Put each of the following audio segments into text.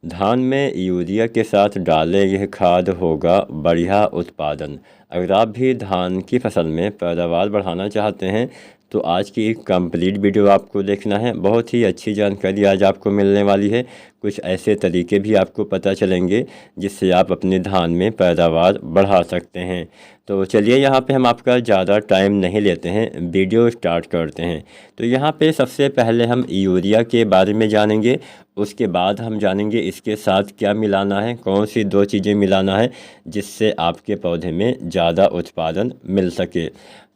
धान में यूरिया के साथ डालें, यह खाद होगा बढ़िया उत्पादन। अगर आप भी धान की फसल में पैदावार बढ़ाना चाहते हैं तो आज की एक कंप्लीट वीडियो आपको देखना है। बहुत ही अच्छी जानकारी आज आपको मिलने वाली है। कुछ ऐसे तरीके भी आपको पता चलेंगे जिससे आप अपने धान में पैदावार बढ़ा सकते हैं। तो चलिए यहाँ पे हम आपका ज़्यादा टाइम नहीं लेते हैं, वीडियो स्टार्ट करते हैं। तो यहाँ पे सबसे पहले हम यूरिया के बारे में जानेंगे, उसके बाद हम जानेंगे इसके साथ क्या मिलाना है, कौन सी दो चीज़ें मिलाना है जिससे आपके पौधे में ज़्यादा उत्पादन मिल सके।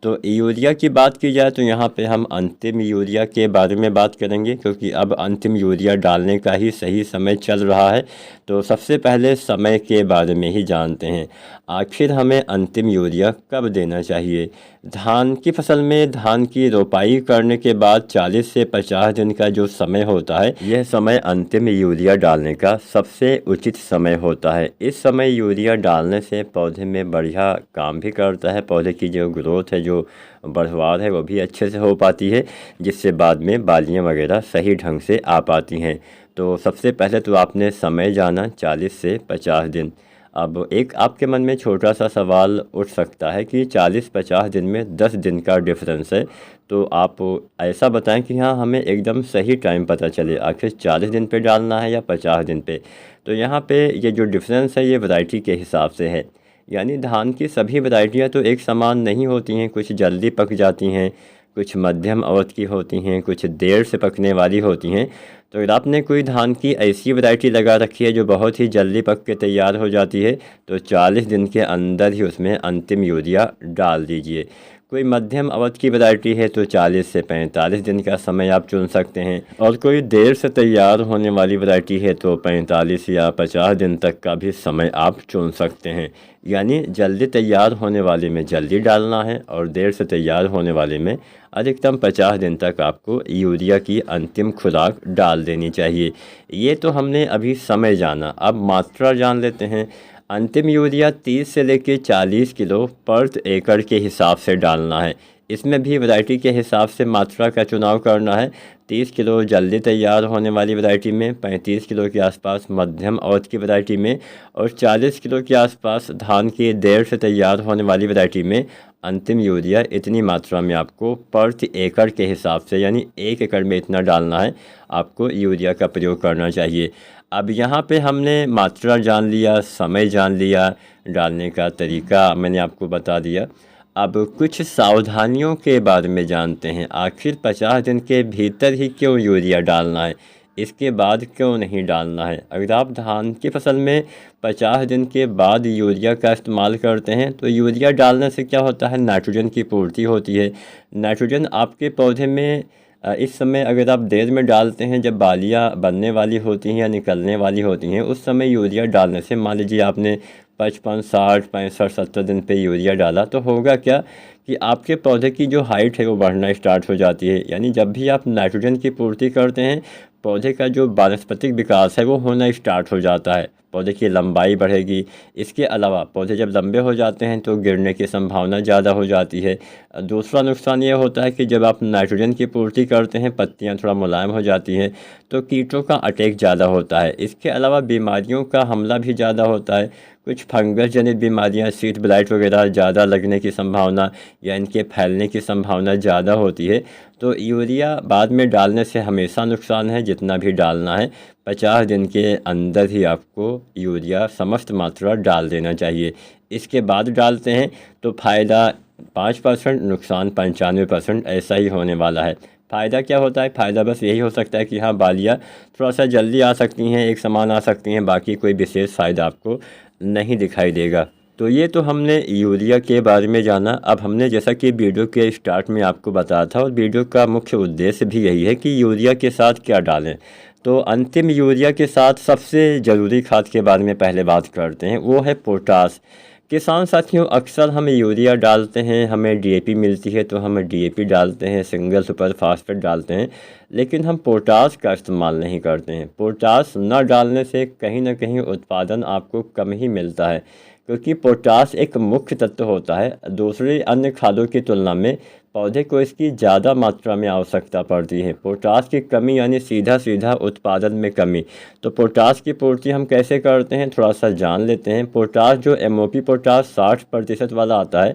तो यूरिया की बात की जाए तो यहाँ पे हम अंतिम यूरिया के बारे में बात करेंगे, क्योंकि अब अंतिम यूरिया डालने का ही सही समय चल रहा है। तो सबसे पहले समय के बारे में ही जानते हैं। आखिर हमें अंतिम यूरिया कब देना चाहिए? धान की फसल में धान की रोपाई करने के बाद 40 से 50 दिन का जो समय होता है, यह समय अंतिम यूरिया डालने का सबसे उचित समय होता है। इस समय यूरिया डालने से पौधे में बढ़िया काम भी करता है, पौधे की जो ग्रोथ है, जो बढ़वार है, वो भी अच्छे से हो पाती है, जिससे बाद में बालियाँ वगैरह सही ढंग से आ पाती हैं। तो सबसे पहले तो आपने समय जाना 40 से 50 दिन। अब एक आपके मन में छोटा सा सवाल उठ सकता है कि 40-50 दिन में 10 दिन का डिफरेंस है, तो आप ऐसा बताएं कि हाँ, हमें एकदम सही टाइम पता चले, आखिर 40 दिन पे डालना है या 50 दिन पे। तो यहाँ पे ये जो डिफरेंस है ये वैरायटी के हिसाब से है, यानी धान की सभी वैरायटियाँ तो एक समान नहीं होती हैं। कुछ जल्दी पक जाती हैं, कुछ मध्यम अवधि की होती हैं, कुछ देर से पकने वाली होती हैं। तो अगर आपने कोई धान की ऐसी वैरायटी लगा रखी है जो बहुत ही जल्दी पक के तैयार हो जाती है, तो 40 दिन के अंदर ही उसमें अंतिम यूरिया डाल दीजिए। कोई मध्यम अवधि की वैरायटी है तो 40 से 45 दिन का समय आप चुन सकते हैं, और कोई देर से तैयार होने वाली वैरायटी है तो 45 या 50 दिन तक का भी समय आप चुन सकते हैं। यानी जल्दी तैयार होने वाले में जल्दी डालना है और देर से तैयार होने वाले में अधिकतम 50 दिन तक आपको यूरिया की अंतिम खुराक डाल देनी चाहिए। ये तो हमने अभी समय जाना, अब मात्रा जान लेते हैं। अंतिम यूरिया 30 से लेकर 40 किलो पर एकड़ के हिसाब से डालना है। इसमें भी वैरायटी के हिसाब से मात्रा का चुनाव करना है। 30 किलो जल्दी तैयार होने वाली वैरायटी में, 35 किलो के आसपास मध्यम अवधि की वैरायटी में, और 40 किलो के आसपास धान की देर से तैयार होने वाली वैरायटी में अंतिम यूरिया इतनी मात्रा में आपको प्रति एकड़ के हिसाब से, यानी 1 एकड़ में इतना डालना है, आपको यूरिया का प्रयोग करना चाहिए। अब यहाँ पे हमने मात्रा जान लिया, समय जान लिया, डालने का तरीका मैंने आपको बता दिया। अब कुछ सावधानियों के बारे में जानते हैं। आखिर 50 दिन के भीतर ही क्यों यूरिया डालना है, इसके बाद क्यों नहीं डालना है? अगर आप धान की फसल में 50 दिन के बाद यूरिया का इस्तेमाल करते हैं तो यूरिया डालने से क्या होता है, नाइट्रोजन की पूर्ति होती है। नाइट्रोजन आपके पौधे में इस समय अगर आप देर में डालते हैं, जब बालियाँ बनने वाली होती हैं या निकलने वाली होती हैं, उस समय यूरिया डालने से, मान लीजिए आपने 55, 60, 65, 70 दिन पे यूरिया डाला, तो होगा क्या कि आपके पौधे की जो हाइट है वो बढ़ना स्टार्ट हो जाती है। यानी जब भी आप नाइट्रोजन की पूर्ति करते हैं, पौधे का जो वानस्पतिक विकास है वो होना स्टार्ट हो जाता है, पौधे की लंबाई बढ़ेगी। इसके अलावा पौधे जब लंबे हो जाते हैं तो गिरने की संभावना ज़्यादा हो जाती है। दूसरा नुकसान ये होता है कि जब आप नाइट्रोजन की पूर्ति करते हैं, पत्तियां थोड़ा मुलायम हो जाती हैं, तो कीटों का अटैक ज़्यादा होता है। इसके अलावा बीमारियों का हमला भी ज़्यादा होता है। कुछ फंगस जनित बीमारियां, सीड ब्लाइट वगैरह ज़्यादा लगने की संभावना या इनके फैलने की संभावना ज़्यादा होती है। तो यूरिया बाद में डालने से हमेशा नुकसान है। जितना भी डालना है, 50 दिन के अंदर ही आपको यूरिया समस्त मात्रा डाल देना चाहिए। इसके बाद डालते हैं तो फ़ायदा 5%, नुकसान 95%, ऐसा ही होने वाला है। फ़ायदा क्या होता है? फ़ायदा बस यही हो सकता है कि हाँ, बालियाँ थोड़ा सा जल्दी आ सकती हैं, एक समान आ सकती हैं, बाकी कोई विशेष फ़ायदा आपको नहीं दिखाई देगा। तो ये तो हमने यूरिया के बारे में जाना। अब हमने, जैसा कि वीडियो के स्टार्ट में आपको बताया था, और वीडियो का मुख्य उद्देश्य भी यही है कि यूरिया के साथ क्या डालें। तो अंतिम यूरिया के साथ सबसे ज़रूरी खाद के बारे में पहले बात करते हैं, वो है पोटास। किसान साथियों, अक्सर हम यूरिया डालते हैं, हमें डीएपी मिलती है तो हम डीएपी डालते हैं, सिंगल सुपर फास्फेट डालते हैं, लेकिन हम पोटास का इस्तेमाल नहीं करते हैं। पोटास न डालने से कहीं ना कहीं उत्पादन आपको कम ही मिलता है, क्योंकि पोटास एक मुख्य तत्व होता है। दूसरे अन्य खादों की तुलना में पौधे को इसकी ज़्यादा मात्रा में आवश्यकता पड़ती है। पोटास की कमी यानी सीधा उत्पादन में कमी। तो पोटास की पूर्ति हम कैसे करते हैं, थोड़ा सा जान लेते हैं। पोटास जो MOP पोटास 60% वाला आता है,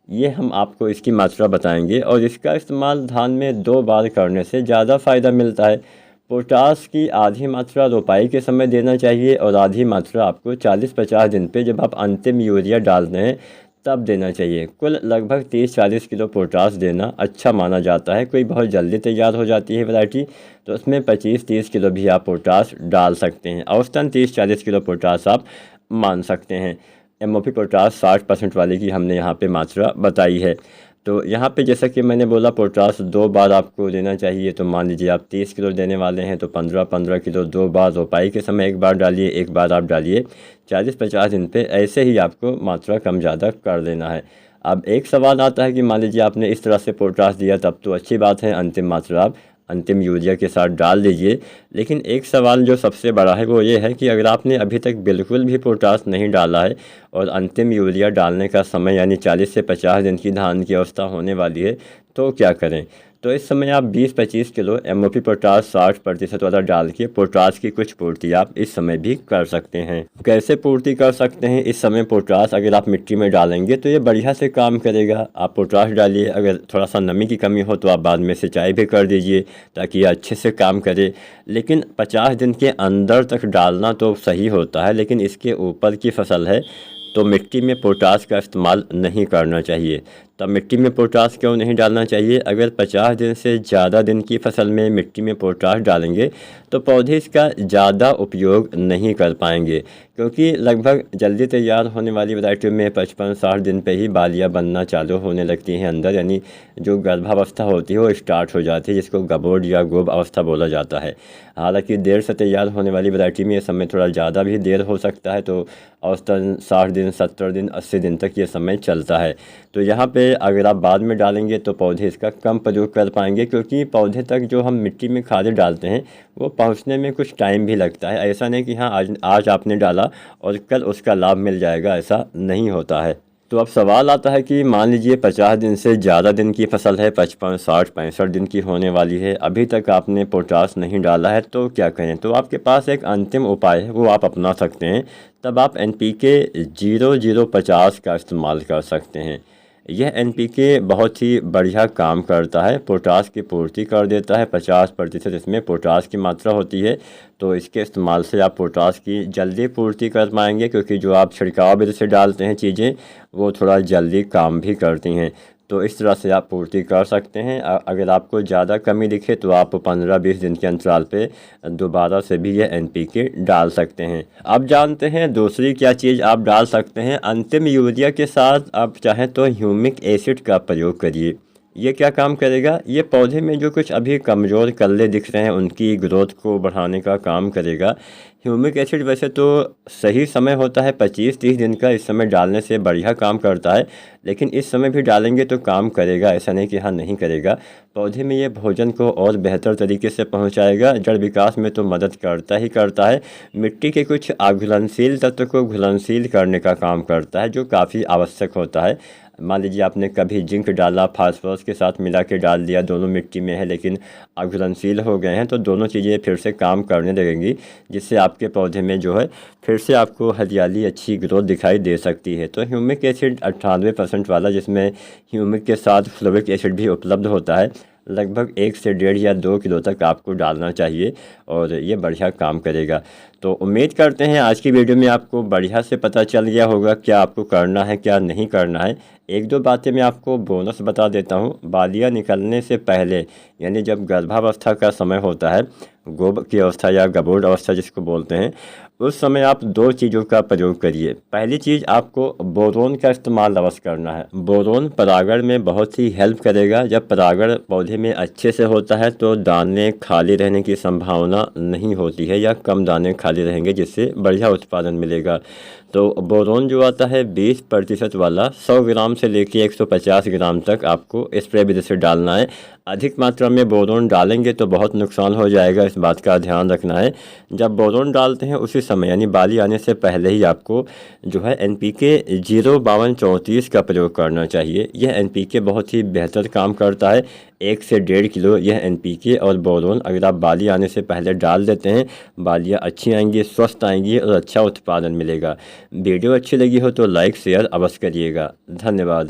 ये हम आपको इसकी मात्रा बताएंगे और इसका इस्तेमाल धान में 2 बार करने से ज़्यादा फ़ायदा मिलता है। पोटास की आधी मात्रा रोपाई के समय देना चाहिए और आधी मात्रा आपको 40-50 दिन पे जब आप अंतिम यूरिया डालते हैं तब देना चाहिए। कुल लगभग 30-40 किलो पोटास देना अच्छा माना जाता है। कोई बहुत जल्दी तैयार हो जाती है वैरायटी तो उसमें 25-30 किलो भी आप पोटास डाल सकते हैं। औसतन 30-40 किलो पोटास आप मान सकते हैं। MOP पोटास 60% वाले की हमने यहाँ पे मात्रा बताई है। तो यहाँ पे जैसा कि मैंने बोला पोटास 2 बार आपको देना चाहिए। तो मान लीजिए आप 30 किलो देने वाले हैं तो 15-15 किलो 2 बार रोपाई के समय 1 बार डालिए, 1 बार आप डालिए 40-50 दिन पे। ऐसे ही आपको मात्रा कम ज़्यादा कर देना है। अब एक सवाल आता है कि मान लीजिए आपने इस तरह से पोटास दिया तब तो अच्छी बात है, अंतिम मात्रा आप अंतिम यूरिया के साथ डाल दीजिए। लेकिन एक सवाल जो सबसे बड़ा है वो ये है कि अगर आपने अभी तक बिल्कुल भी पोटास नहीं डाला है और अंतिम यूरिया डालने का समय यानी 40 से 50 दिन की धान की अवस्था होने वाली है तो क्या करें। तो इस समय आप 20-25 किलो MOP पोटास 60% वाला डाल के पोटास की कुछ पूर्ति आप इस समय भी कर सकते हैं। कैसे पूर्ति कर सकते हैं इस समय पोटास, अगर आप मिट्टी में डालेंगे तो ये बढ़िया से काम करेगा। आप पोटास डालिए, अगर थोड़ा सा नमी की कमी हो तो आप बाद में सिंचाई भी कर दीजिए ताकि ये अच्छे से काम करे। लेकिन 50 दिन के अंदर तक डालना तो सही होता है, लेकिन इसके ऊपर की फसल है तो मिट्टी में पोटास का इस्तेमाल नहीं करना चाहिए। तब मिट्टी में पोटास क्यों नहीं डालना चाहिए, अगर 50 दिन से ज़्यादा दिन की फसल में मिट्टी में पोटास डालेंगे तो पौधे इसका ज़्यादा उपयोग नहीं कर पाएंगे, क्योंकि लगभग जल्दी तैयार होने वाली वैरायटियों में 55-60 दिन पे ही बालियाँ बनना चालू होने लगती हैं अंदर, यानी जो गर्भावस्था होती है वो स्टार्ट हो जाती है, जिसको गबोड या गोब अवस्था बोला जाता है। हालांकि देर से तैयार होने वाली वैरायटी में ये समय थोड़ा ज़्यादा भी देर हो सकता है, तो औसतन 60 दिन 70 दिन 80 दिन तक ये समय चलता है। तो यहाँ पे अगर आप बाद में डालेंगे तो पौधे इसका कम प्रयोग कर पाएंगे, क्योंकि पौधे तक जो हम मिट्टी में खादें डालते हैं वो पहुँचने में कुछ टाइम भी लगता है। ऐसा नहीं कि हाँ आज आपने डाला और कल उसका लाभ मिल जाएगा, ऐसा नहीं होता है। तो अब सवाल आता है कि मान लीजिए 50 दिन से ज़्यादा दिन की फसल है, 55, 60, 65 दिन की होने वाली है, अभी तक आपने पोटास नहीं डाला है तो क्या करें। तो आपके पास एक अंतिम उपाय है, वो आप अपना सकते हैं। तब आप NPK 0050 का इस्तेमाल कर सकते हैं। यह NPK बहुत ही बढ़िया काम करता है, पोटास की पूर्ति कर देता है। 50% इसमें पोटास की मात्रा होती है, तो इसके इस्तेमाल से आप पोटास की जल्दी पूर्ति कर पाएंगे, क्योंकि जो आप छिड़काव विधि से डालते हैं चीज़ें वो थोड़ा जल्दी काम भी करती हैं। तो इस तरह से आप पूर्ति कर सकते हैं। अगर आपको ज़्यादा कमी दिखे तो आप 15-20 दिन के अंतराल पे दोबारा से भी ये NPK डाल सकते हैं। अब जानते हैं दूसरी क्या चीज़ आप डाल सकते हैं। अंतिम यूरिया के साथ आप चाहें तो ह्यूमिक एसिड का प्रयोग करिए। ये क्या काम करेगा, ये पौधे में जो कुछ अभी कमज़ोर कल्ले दिख रहे हैं उनकी ग्रोथ को बढ़ाने का काम करेगा। ह्यूमिक एसिड वैसे तो सही समय होता है 25-30 दिन का, इस समय डालने से बढ़िया काम करता है, लेकिन इस समय भी डालेंगे तो काम करेगा, ऐसा नहीं कि हाँ नहीं करेगा। पौधे में ये भोजन को और बेहतर तरीके से पहुंचाएगा, जड़ विकास में तो मदद करता ही करता है। मिट्टी के कुछ अघुलनशील तत्व को घुलनशील करने का काम करता है, जो काफ़ी आवश्यक होता है। मान लीजिए आपने कभी जिंक डाला, फास्फोरस के साथ मिला के डाल दिया, दोनों मिट्टी में है लेकिन अघुलनशील हो गए हैं, तो दोनों चीज़ें फिर से काम करने लगेंगी, जिससे आपके पौधे में जो है फिर से आपको हरियाली अच्छी ग्रोथ दिखाई दे सकती है। तो ह्यूमिक एसिड 98% वाला, जिसमें ह्यूमिक के साथ फ्लोरिक एसिड भी उपलब्ध होता है, लगभग 1 से 1.5 या 2 किलो तक आपको डालना चाहिए और ये बढ़िया काम करेगा। तो उम्मीद करते हैं आज की वीडियो में आपको बढ़िया से पता चल गया होगा क्या आपको करना है क्या नहीं करना है। 1-2 बातें मैं आपको बोनस बता देता हूँ। बालियाँ निकलने से पहले, यानी जब गर्भावस्था का समय होता है, गोब की अवस्था या गबोड अवस्था जिसको बोलते हैं, उस समय आप 2 चीज़ों का प्रयोग करिए। पहली चीज़, आपको बोरोन का इस्तेमाल अवश्य करना है। बोरोन परागण में बहुत ही हेल्प करेगा। जब परागण पौधे में अच्छे से होता है तो दाने खाली रहने की संभावना नहीं होती है, या कम दाने खाली रहेंगे, जिससे बढ़िया उत्पादन मिलेगा। तो बोरोन जो आता है 20% वाला 100 ग्राम से लेके 150 ग्राम तक आपको स्प्रे विधि से डालना है। अधिक मात्रा में बोरोन डालेंगे तो बहुत नुकसान हो जाएगा, इस बात का ध्यान रखना है। जब बोरोन डालते हैं उसी समय यानी बाली आने से पहले ही आपको जो है NPK 05234 का प्रयोग करना चाहिए। यह NPK बहुत ही बेहतर काम करता है। 1 से 1.5 किलो यह NPK और बोरोन अगर आप बाली आने से पहले डाल देते हैं, बालियाँ अच्छी आएंगी, स्वस्थ आएंगी और अच्छा उत्पादन मिलेगा। वीडियो अच्छी लगी हो तो लाइक शेयर अवश्य करिएगा। धन्यवाद।